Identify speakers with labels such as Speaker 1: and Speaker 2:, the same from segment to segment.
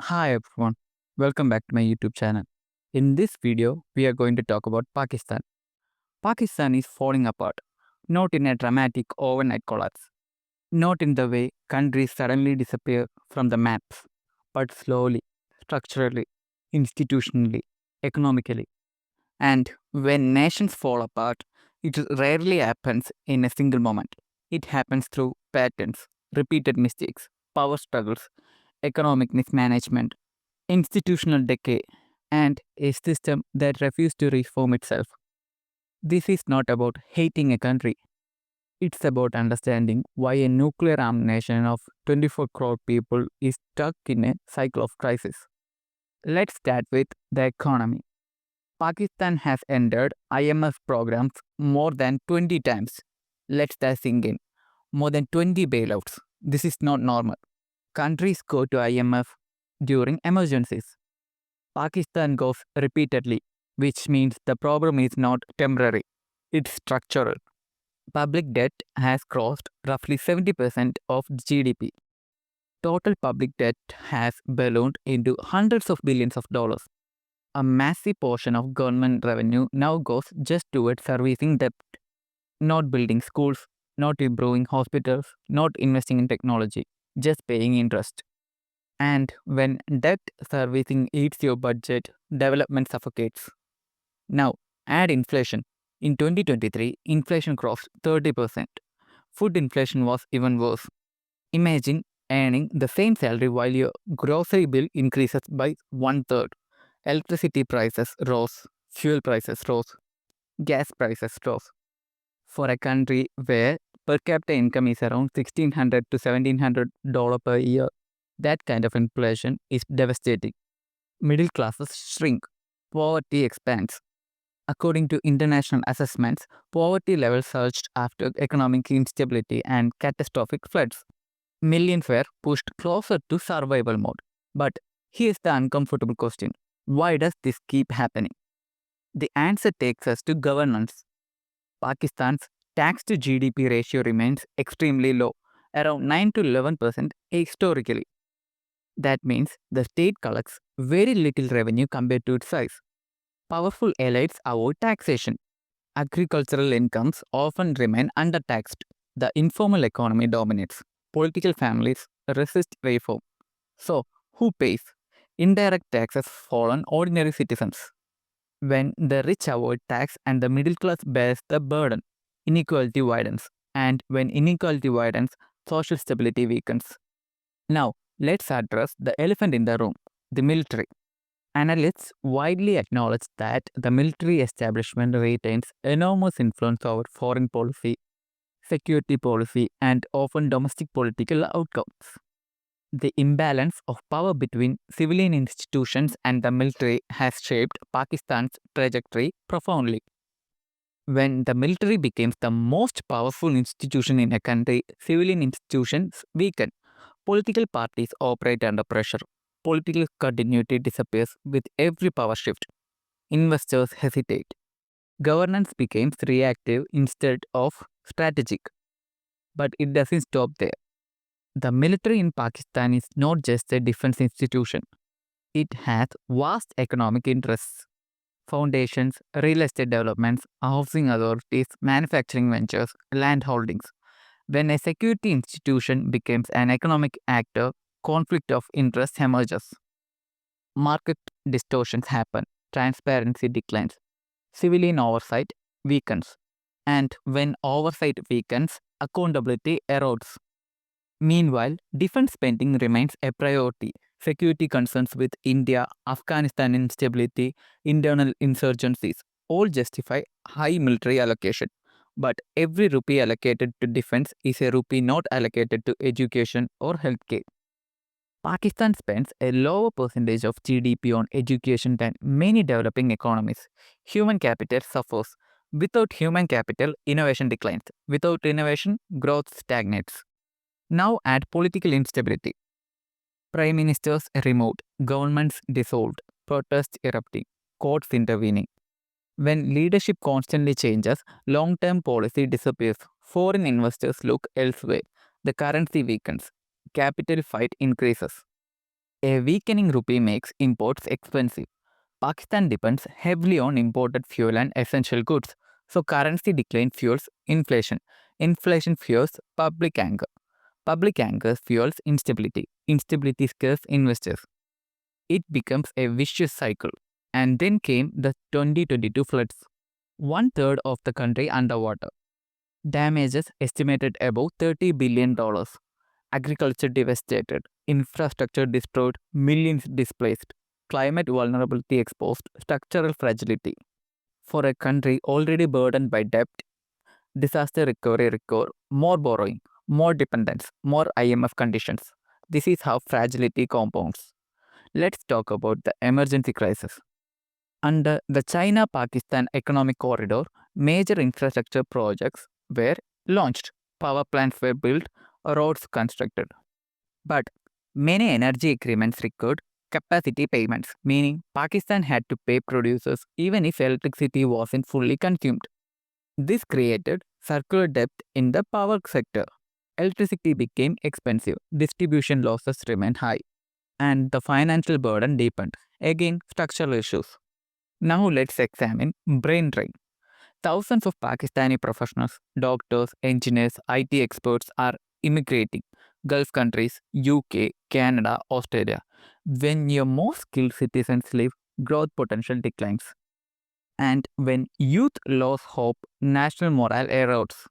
Speaker 1: Hi everyone, welcome back to my YouTube channel. In this video, we are going to talk about Pakistan. Pakistan is falling apart, not in a dramatic overnight collapse, not in the way countries suddenly disappear from the maps, but slowly, structurally, institutionally, economically. And when nations fall apart, it rarely happens in a single moment. It happens through patterns, repeated mistakes, power struggles, economic mismanagement, institutional decay, and a system that refuses to reform itself. This is not about hating a country, it's about understanding why a nuclear armed nation of 24 crore people is stuck in a cycle of crisis. Let's start with the economy. Pakistan has entered IMF programs more than 20 times. Let's that sink in. More than 20 bailouts. This is not normal. Countries go to IMF during emergencies. Pakistan goes repeatedly, which means the problem is not temporary, it's structural. Public debt has crossed roughly 70% of GDP. Total public debt has ballooned into hundreds of billions of dollars. A massive portion of government revenue now goes just towards servicing debt, not building schools, not improving hospitals, not investing in technology, just paying interest. And when debt servicing eats your budget, development suffocates. Now, add inflation. In 2023, inflation crossed 30%. Food inflation was even worse. Imagine earning the same salary while your grocery bill increases by one third. Electricity prices rose, fuel prices rose, gas prices rose. For a country where per capita income is around 1600 to $1700 per year, that kind of inflation is devastating. Middle classes shrink, poverty expands. According to international assessments, poverty levels surged after economic instability and catastrophic floods. Millions were pushed closer to survival mode. But here's the uncomfortable question: why does this keep happening? The answer takes us to governance. Pakistan's tax to GDP ratio remains extremely low, around 9 to 11% historically. That means the state collects very little revenue compared to its size. Powerful elites avoid taxation. Agricultural incomes often remain undertaxed. The informal economy dominates. Political families resist reform. So, who pays? Indirect taxes fall on ordinary citizens. When the rich avoid tax and the middle class bears the burden, inequality widens. And when inequality widens, social stability weakens. Now, let's address the elephant in the room: the military. Analysts widely acknowledge that the military establishment retains enormous influence over foreign policy, security policy, and often domestic political outcomes. The imbalance of power between civilian institutions and the military has shaped Pakistan's trajectory profoundly. When the military becomes the most powerful institution in a country, civilian institutions weaken. Political parties operate under pressure. Political continuity disappears with every power shift. Investors hesitate. Governance becomes reactive instead of strategic. But it doesn't stop there. The military in Pakistan is not just a defense institution, it has vast economic interests. Foundations, real estate developments, housing authorities, manufacturing ventures, land holdings. When a security institution becomes an economic actor, conflict of interest emerges. Market distortions happen, transparency declines, civilian oversight weakens, and when oversight weakens, accountability erodes. Meanwhile, defense spending remains a priority. Security concerns with India, Afghanistan instability, internal insurgencies all justify high military allocation. But every rupee allocated to defense is a rupee not allocated to education or healthcare. Pakistan spends a lower percentage of GDP on education than many developing economies. Human capital suffers. Without human capital, innovation declines. Without innovation, growth stagnates. Now add political instability. Prime ministers removed, governments dissolved, protests erupting, courts intervening. When leadership constantly changes, long term policy disappears. Foreign investors look elsewhere. The currency weakens. Capital fight increases. A weakening rupee makes imports expensive. Pakistan depends heavily on imported fuel and essential goods, so currency decline fuels inflation. Inflation fuels public anger. Public anger fuels instability. Instability scares investors. It becomes a vicious cycle. And then came the 2022 floods. One third of the country underwater. Damages estimated above $30 billion. Agriculture devastated. Infrastructure destroyed. Millions displaced. Climate vulnerability exposed. Structural fragility. For a country already burdened by debt, disaster recovery require more borrowing, more dependence, more IMF conditions. This is how fragility compounds. Let's talk about the emergency crisis. Under the China-Pakistan Economic Corridor, major infrastructure projects were launched, power plants were built, roads constructed. But many energy agreements required capacity payments, meaning Pakistan had to pay producers even if electricity wasn't fully consumed. This created circular debt in the power sector. Electricity became expensive, distribution losses remained high, and the financial burden deepened. Again, structural issues. Now let's examine brain drain. Thousands of Pakistani professionals, doctors, engineers, IT experts are immigrating. Gulf countries, UK, Canada, Australia. When your most skilled citizens leave, growth potential declines. And when youth lose hope, national morale erodes.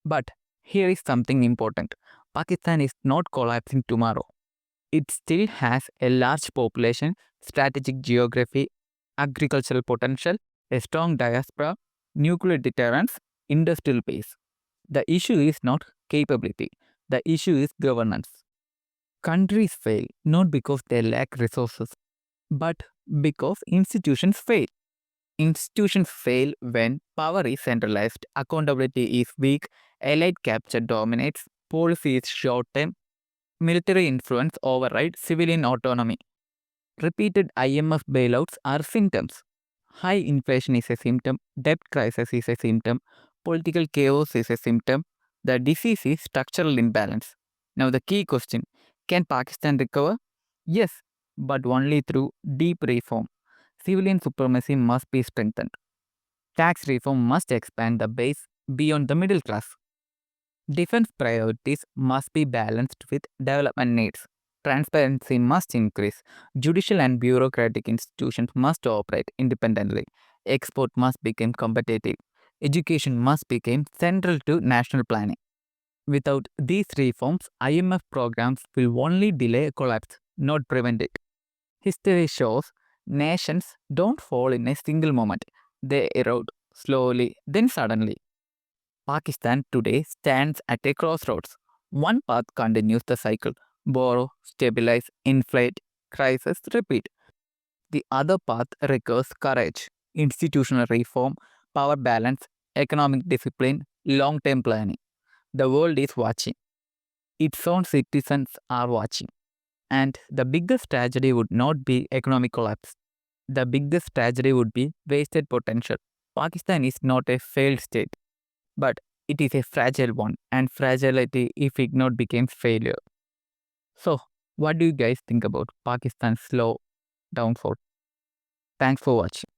Speaker 1: But here is something important. Pakistan is not collapsing tomorrow. It still has a large population, strategic geography, agricultural potential, a strong diaspora, nuclear deterrence, industrial base. The issue is not capability. The issue is governance. Countries fail not because they lack resources, but because institutions fail. Institutions fail when power is centralized, accountability is weak, allied capture dominates, policy is short term, military influence overrides civilian autonomy. Repeated IMF bailouts are symptoms. High inflation is a symptom, debt crisis is a symptom, political chaos is a symptom. The disease is structural imbalance. Now, the key question, can Pakistan recover? Yes, but only through deep reform. Civilian supremacy must be strengthened. Tax reform must expand the base beyond the middle class. Defense priorities must be balanced with development needs. Transparency must increase. Judicial and bureaucratic institutions must operate independently. Export must become competitive. Education must become central to national planning. Without these reforms, IMF programs will only delay a collapse, not prevent it. History shows nations don't fall in a single moment. They erode slowly, then suddenly. Pakistan today stands at a crossroads. One path continues the cycle: borrow, stabilize, inflate, crisis, repeat. The other path requires courage, institutional reform, power balance, economic discipline, long term planning. The world is watching, its own citizens are watching. And the biggest tragedy would not be economic collapse. The biggest tragedy would be wasted potential. Pakistan is not a failed state, but it is a fragile one, and fragility, if ignored, becomes failure. So, what do you guys think about Pakistan's slow downfall? Thanks for watching.